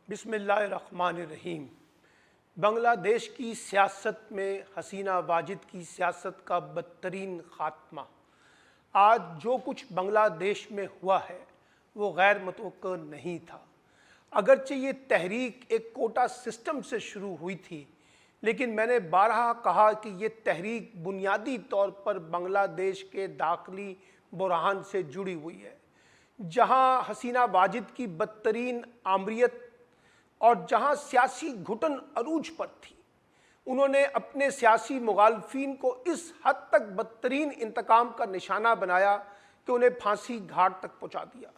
بسم اللہ الرحمن الرحیم۔ بنگلہ دیش کی سیاست میں حسینہ واجد کی سیاست کا بدترین خاتمہ۔ آج جو کچھ بنگلہ دیش میں ہوا ہے وہ غیر متوقع نہیں تھا۔ اگرچہ یہ تحریک ایک کوٹا سسٹم سے شروع ہوئی تھی، لیکن میں نے بارہا کہا کہ یہ تحریک بنیادی طور پر بنگلہ دیش کے داخلی بحران سے جڑی ہوئی ہے، جہاں حسینہ واجد کی بدترین آمریت اور جہاں سیاسی گھٹن عروج پر تھی۔ انہوں نے اپنے سیاسی مخالفین کو اس حد تک بدترین انتقام کا نشانہ بنایا کہ انہیں پھانسی گھاٹ تک پہنچا دیا۔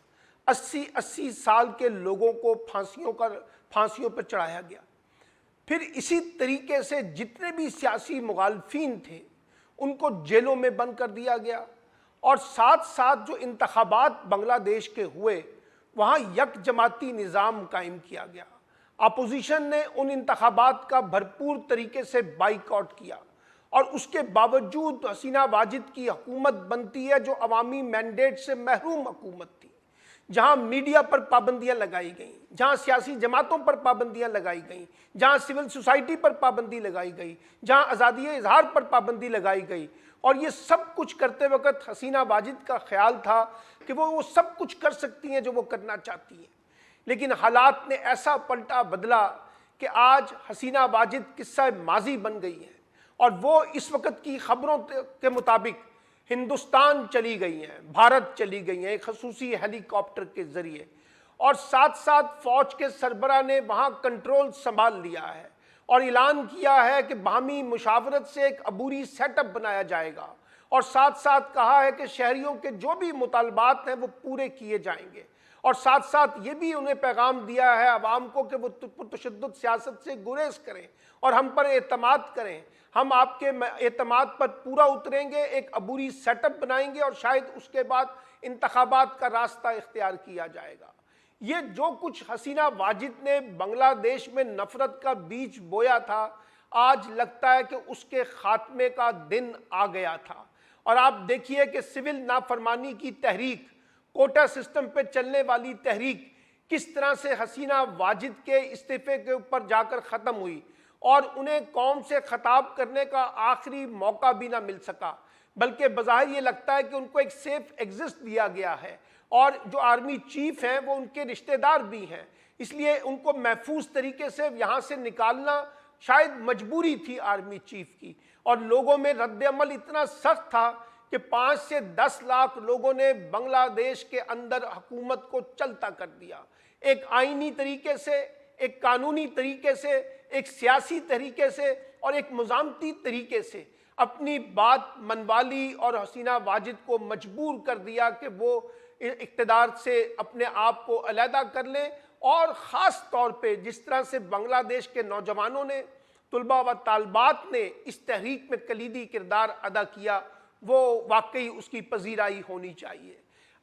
80 سال کے لوگوں کو پھانسیوں پر چڑھایا گیا۔ پھر اسی طریقے سے جتنے بھی سیاسی مخالفین تھے ان کو جیلوں میں بند کر دیا گیا، اور ساتھ ساتھ جو انتخابات بنگلہ دیش کے ہوئے وہاں یک جماعتی نظام قائم کیا گیا۔ اپوزیشن نے ان انتخابات کا بھرپور طریقے سے بائیکاٹ کیا، اور اس کے باوجود حسینہ واجد کی حکومت بنتی ہے جو عوامی مینڈیٹ سے محروم حکومت تھی، جہاں میڈیا پر پابندیاں لگائی گئیں، جہاں سیاسی جماعتوں پر پابندیاں لگائی گئیں، جہاں سول سوسائٹی پر پابندی لگائی گئی، جہاں آزادی اظہار پر پابندی لگائی گئی۔ اور یہ سب کچھ کرتے وقت حسینہ واجد کا خیال تھا کہ وہ سب کچھ کر سکتی ہیں جو وہ کرنا چاہتی ہیں، لیکن حالات نے ایسا پلٹا بدلا کہ آج حسینہ واجد قصہ ماضی بن گئی ہے، اور وہ اس وقت کی خبروں کے مطابق ہندوستان چلی گئی ہیں، بھارت چلی گئی ہیں ایک خصوصی ہیلی کاپٹر کے ذریعے، اور ساتھ ساتھ فوج کے سربراہ نے وہاں کنٹرول سنبھال لیا ہے اور اعلان کیا ہے کہ باہمی مشاورت سے ایک عبوری سیٹ اپ بنایا جائے گا، اور ساتھ ساتھ کہا ہے کہ شہریوں کے جو بھی مطالبات ہیں وہ پورے کیے جائیں گے، اور ساتھ ساتھ یہ بھی انہیں پیغام دیا ہے عوام کو کہ وہ پرتشدد سیاست سے گریز کریں اور ہم پر اعتماد کریں، ہم آپ کے اعتماد پر پورا اتریں گے، ایک عبوری سیٹ اپ بنائیں گے، اور شاید اس کے بعد انتخابات کا راستہ اختیار کیا جائے گا۔ یہ جو کچھ حسینہ واجد نے بنگلہ دیش میں نفرت کا بیج بویا تھا، آج لگتا ہے کہ اس کے خاتمے کا دن آ گیا تھا۔ اور آپ دیکھیے کہ سول نافرمانی کی تحریک، کوٹا سسٹم پہ چلنے والی تحریک کس طرح سے حسینہ واجد کے استعفے کے اوپر جا کر ختم ہوئی، اور انہیں قوم سے خطاب کرنے کا آخری موقع بھی نہ مل سکا، بلکہ بظاہر یہ لگتا ہے کہ ان کو ایک سیف ایگزٹ دیا گیا ہے، اور جو آرمی چیف ہیں وہ ان کے رشتہ دار بھی ہیں، اس لیے ان کو محفوظ طریقے سے یہاں سے نکالنا شاید مجبوری تھی آرمی چیف کی، اور لوگوں میں رد عمل اتنا سخت تھا کہ 5 سے 10 لاکھ لوگوں نے بنگلہ دیش کے اندر حکومت کو چلتا کر دیا، ایک آئینی طریقے سے، ایک قانونی طریقے سے، ایک سیاسی طریقے سے، اور ایک مزاحمتی طریقے سے اپنی بات منوا لی، اور حسینہ واجد کو مجبور کر دیا کہ وہ اقتدار سے اپنے آپ کو علیحدہ کر لیں۔ اور خاص طور پہ جس طرح سے بنگلہ دیش کے نوجوانوں نے، طلباء و طالبات نے اس تحریک میں کلیدی کردار ادا کیا، وہ واقعی اس کی پذیرائی ہونی چاہیے۔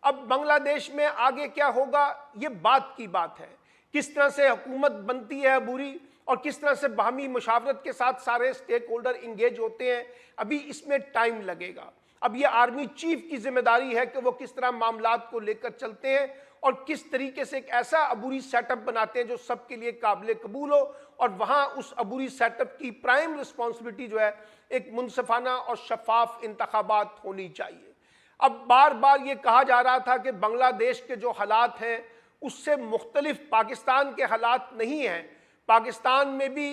اب بنگلہ دیش میں آگے کیا ہوگا یہ بات کی بات ہے، کس طرح سے حکومت بنتی ہے عبوری، اور کس طرح سے باہمی مشاورت کے ساتھ سارے سٹیک ہولڈر انگیج ہوتے ہیں، ابھی اس میں ٹائم لگے گا۔ اب یہ آرمی چیف کی ذمہ داری ہے کہ وہ کس طرح معاملات کو لے کر چلتے ہیں، اور کس طریقے سے ایک ایسا عبوری سیٹ اپ بناتے ہیں جو سب کے لیے قابل قبول ہو، اور وہاں اس عبوری سیٹ اپ کی پرائم رسپانسبلٹی جو ہے ایک منصفانہ اور شفاف انتخابات ہونی چاہیے۔ اب بار بار یہ کہا جا رہا تھا کہ بنگلہ دیش کے جو حالات ہیں اس سے مختلف پاکستان کے حالات نہیں ہیں۔ پاکستان میں بھی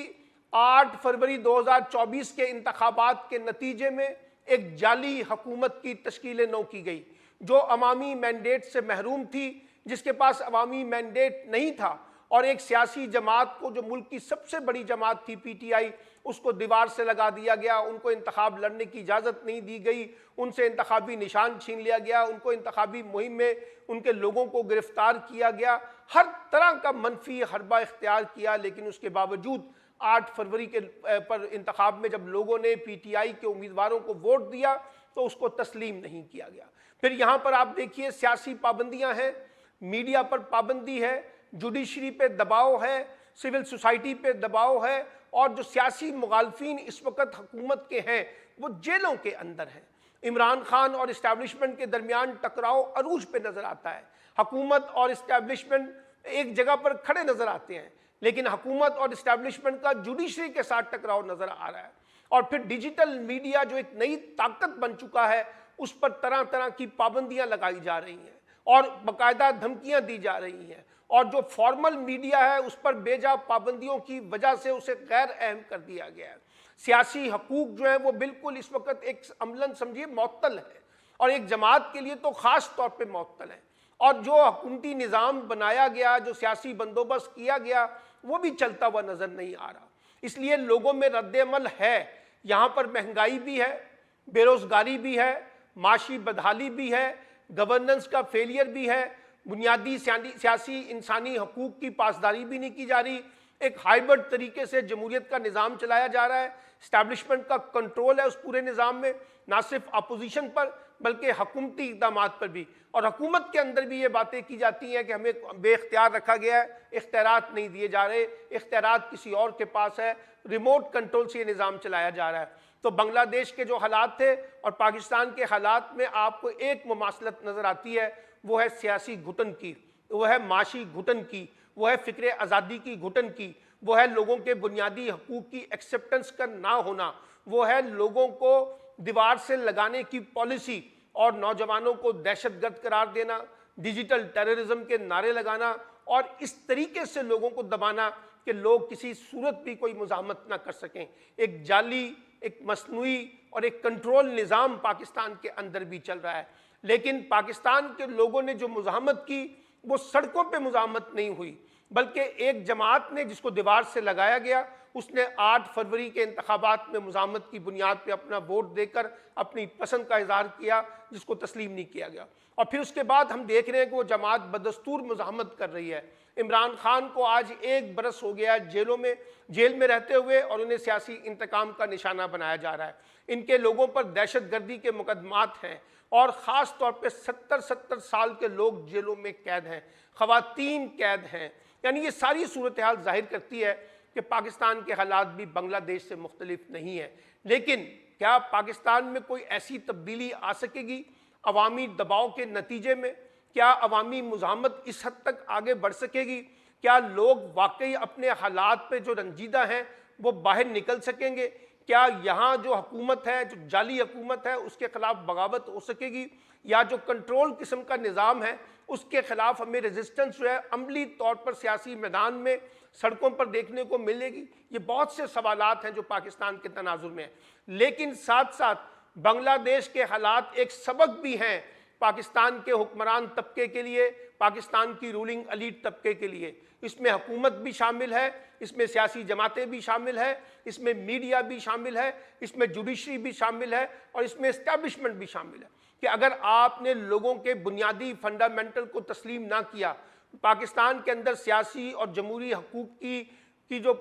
8 فروری 2024 کے انتخابات کے نتیجے میں ایک جعلی حکومت کی تشکیل نو کی گئی، جو عوامی مینڈیٹ سے محروم تھی، جس کے پاس عوامی مینڈیٹ نہیں تھا، اور ایک سیاسی جماعت کو جو ملک کی سب سے بڑی جماعت تھی پی ٹی آئی، اس کو دیوار سے لگا دیا گیا، ان کو انتخاب لڑنے کی اجازت نہیں دی گئی، ان سے انتخابی نشان چھین لیا گیا، ان کو انتخابی مہم میں ان کے لوگوں کو گرفتار کیا گیا، ہر طرح کا منفی حربہ اختیار کیا، لیکن اس کے باوجود 8 فروری کے پر انتخاب میں جب لوگوں نے پی ٹی آئی کے امیدواروں کو ووٹ دیا تو اس کو تسلیم نہیں کیا گیا۔ پھر یہاں پر آپ دیکھیے سیاسی پابندیاں ہیں، میڈیا پر پابندی ہے، جوڈیشری پہ دباؤ ہے، سول سوسائٹی پہ دباؤ ہے، اور جو سیاسی مخالفین اس وقت حکومت کے ہیں وہ جیلوں کے اندر ہیں۔ عمران خان اور اسٹیبلشمنٹ کے درمیان ٹکراؤ عروج پہ نظر آتا ہے، حکومت اور اسٹیبلشمنٹ ایک جگہ پر کھڑے نظر آتے ہیں، لیکن حکومت اور اسٹیبلشمنٹ کا جوڈیشری کے ساتھ ٹکراؤ نظر آ رہا ہے۔ اور پھر ڈیجیٹل میڈیا جو ایک نئی طاقت بن چکا ہے، اس پر طرح طرح کی پابندیاں لگائی جا رہی ہیں اور باقاعدہ دھمکیاں دی جا رہی ہیں، اور جو فارمل میڈیا ہے اس پر بے جا پابندیوں کی وجہ سے اسے غیر اہم کر دیا گیا ہے۔ سیاسی حقوق جو ہیں وہ بالکل اس وقت ایک عملاً سمجھیے معطل ہے، اور ایک جماعت کے لیے تو خاص طور پہ معطل ہے، اور جو حکومتی نظام بنایا گیا، جو سیاسی بندوبست کیا گیا، وہ بھی چلتا ہوا نظر نہیں آ رہا۔ اس لیے لوگوں میں رد عمل ہے، یہاں پر مہنگائی بھی ہے، بے روزگاری بھی ہے، معاشی بدحالی بھی ہے، گورننس کا فیلئر بھی ہے، بنیادی سیاسی انسانی حقوق کی پاسداری بھی نہیں کی جا رہی، ایک ہائیبرڈ طریقے سے جمہوریت کا نظام چلایا جا رہا ہے، اسٹیبلشمنٹ کا کنٹرول ہے اس پورے نظام میں، نہ صرف اپوزیشن پر بلکہ حکومتی اقدامات پر بھی، اور حکومت کے اندر بھی یہ باتیں کی جاتی ہیں کہ ہمیں بے اختیار رکھا گیا ہے، اختیارات نہیں دیے جا رہے، اختیارات کسی اور کے پاس ہے، ریموٹ کنٹرول سے یہ نظام چلایا جا رہا ہے۔ تو بنگلہ دیش کے جو حالات تھے اور پاکستان کے حالات میں آپ کو ایک مماثلت نظر آتی ہے، وہ ہے سیاسی گھٹن کی، وہ ہے معاشی گھٹن کی، وہ ہے فکر آزادی کی گھٹن کی، وہ ہے لوگوں کے بنیادی حقوق کی ایکسیپٹنس کا نہ ہونا، وہ ہے لوگوں کو دیوار سے لگانے کی پالیسی اور نوجوانوں کو دہشت گرد قرار دینا، ڈیجیٹل ٹیررزم کے نعرے لگانا، اور اس طریقے سے لوگوں کو دبانا کہ لوگ کسی صورت بھی کوئی مزاحمت نہ کر سکیں۔ ایک جعلی، ایک مصنوعی اور ایک کنٹرول نظام پاکستان کے اندر بھی چل رہا ہے، لیکن پاکستان کے لوگوں نے جو مزاحمت کی وہ سڑکوں پہ مزاحمت نہیں ہوئی، بلکہ ایک جماعت نے جس کو دیوار سے لگایا گیا، اس نے 8 فروری کے انتخابات میں مزاحمت کی بنیاد پہ اپنا ووٹ دے کر اپنی پسند کا اظہار کیا، جس کو تسلیم نہیں کیا گیا۔ اور پھر اس کے بعد ہم دیکھ رہے ہیں کہ وہ جماعت بدستور مزاحمت کر رہی ہے۔ عمران خان کو آج 1 برس ہو گیا جیل میں رہتے ہوئے، اور انہیں سیاسی انتقام کا نشانہ بنایا جا رہا ہے۔ ان کے لوگوں پر دہشت گردی کے مقدمات ہیں، اور خاص طور پہ 70 سال کے لوگ جیلوں میں قید ہیں، خواتین قید ہیں۔ یعنی یہ ساری صورتحال ظاہر کرتی ہے کہ پاکستان کے حالات بھی بنگلہ دیش سے مختلف نہیں ہیں۔ لیکن کیا پاکستان میں کوئی ایسی تبدیلی آ سکے گی عوامی دباؤ کے نتیجے میں؟ کیا عوامی مزاحمت اس حد تک آگے بڑھ سکے گی؟ کیا لوگ واقعی اپنے حالات پہ جو رنجیدہ ہیں وہ باہر نکل سکیں گے؟ کیا یہاں جو حکومت ہے، جو جعلی حکومت ہے، اس کے خلاف بغاوت ہو سکے گی؟ یا جو کنٹرول قسم کا نظام ہے اس کے خلاف ہمیں ریزسٹنس جو ہے عملی طور پر سیاسی میدان میں سڑکوں پر دیکھنے کو ملے گی؟ یہ بہت سے سوالات ہیں جو پاکستان کے تناظر میں ہیں، لیکن ساتھ ساتھ بنگلہ دیش کے حالات ایک سبق بھی ہیں پاکستان کے حکمران طبقے کے لیے، پاکستان کی رولنگ ایلیٹ طبقے کے لیے۔ اس میں حکومت بھی شامل ہے، اس میں سیاسی جماعتیں بھی شامل ہیں، اس میں میڈیا بھی شامل ہے، اس میں جوڈیشری بھی شامل ہے، اور اس میں اسٹیبلشمنٹ بھی شامل ہے، کہ اگر آپ نے لوگوں کے بنیادی فنڈامنٹل کو تسلیم نہ کیا، پاکستان کے اندر سیاسی اور جمہوری حقوق کی جو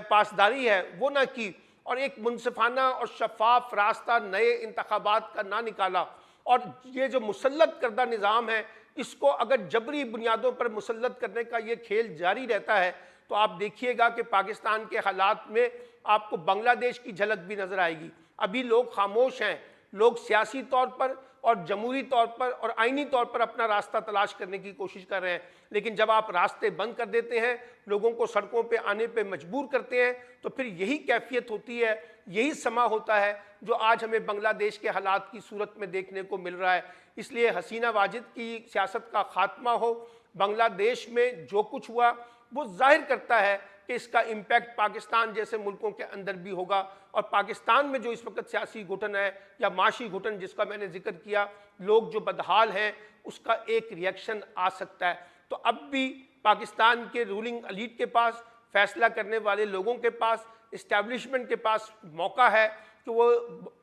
پاسداری ہے وہ نہ کی، اور ایک منصفانہ اور شفاف راستہ نئے انتخابات کا نہ نکالا، اور یہ جو مسلط کردہ نظام ہے اس کو اگر جبری بنیادوں پر مسلط کرنے کا یہ کھیل جاری رہتا ہے، تو آپ دیکھیے گا کہ پاکستان کے حالات میں آپ کو بنگلہ دیش کی جھلک بھی نظر آئے گی۔ ابھی لوگ خاموش ہیں، لوگ سیاسی طور پر اور جمہوری طور پر اور آئینی طور پر اپنا راستہ تلاش کرنے کی کوشش کر رہے ہیں، لیکن جب آپ راستے بند کر دیتے ہیں، لوگوں کو سڑکوں پہ آنے پہ مجبور کرتے ہیں، تو پھر یہی کیفیت ہوتی ہے، یہی سما ہوتا ہے جو آج ہمیں بنگلہ دیش کے حالات کی صورت میں دیکھنے کو مل رہا ہے۔ اس لیے حسینہ واجد کی سیاست کا خاتمہ ہو، بنگلہ دیش میں جو کچھ ہوا وہ ظاہر کرتا ہے کہ اس کا امپیکٹ پاکستان جیسے ملکوں کے اندر بھی ہوگا، اور پاکستان میں جو اس وقت سیاسی گھٹن ہے یا معاشی گھٹن جس کا میں نے ذکر کیا، لوگ جو بدحال ہیں، اس کا ایک ریئیکشن آ سکتا ہے۔ تو اب بھی پاکستان کے رولنگ ایلیٹ کے پاس، فیصلہ کرنے والے لوگوں کے پاس، اسٹیبلشمنٹ کے پاس موقع ہے کہ وہ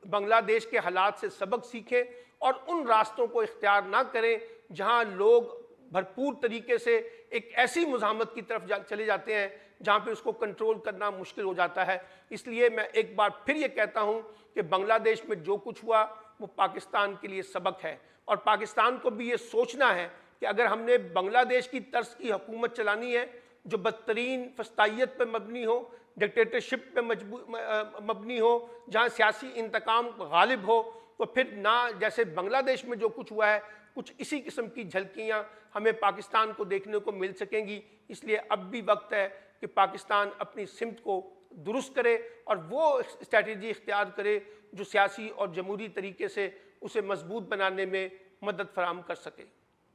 بنگلہ دیش کے حالات سے سبق سیکھیں اور ان راستوں کو اختیار نہ کریں جہاں لوگ بھرپور طریقے سے ایک ایسی مزاحمت کی طرف چلے جاتے ہیں جہاں پہ اس کو کنٹرول کرنا مشکل ہو جاتا ہے۔ اس لیے میں ایک بار پھر یہ کہتا ہوں کہ بنگلہ دیش میں جو کچھ ہوا وہ پاکستان کے لیے سبق ہے، اور پاکستان کو بھی یہ سوچنا ہے کہ اگر ہم نے بنگلہ دیش کی طرز کی حکومت چلانی ہے جو بدترین فسطائیت پہ مبنی ہو، ڈکٹیٹرشپ پہ مبنی ہو، جہاں سیاسی انتقام غالب ہو، تو پھر نہ جیسے بنگلہ دیش میں جو کچھ ہوا ہے کچھ اسی قسم کی جھلکیاں ہمیں پاکستان کو دیکھنے کو مل سکیں گی۔ اس لیے اب بھی وقت ہے کہ پاکستان اپنی سمت کو درست کرے اور وہ اسٹریٹجی اختیار کرے جو سیاسی اور جمہوری طریقے سے اسے مضبوط بنانے میں مدد فراہم کر سکے۔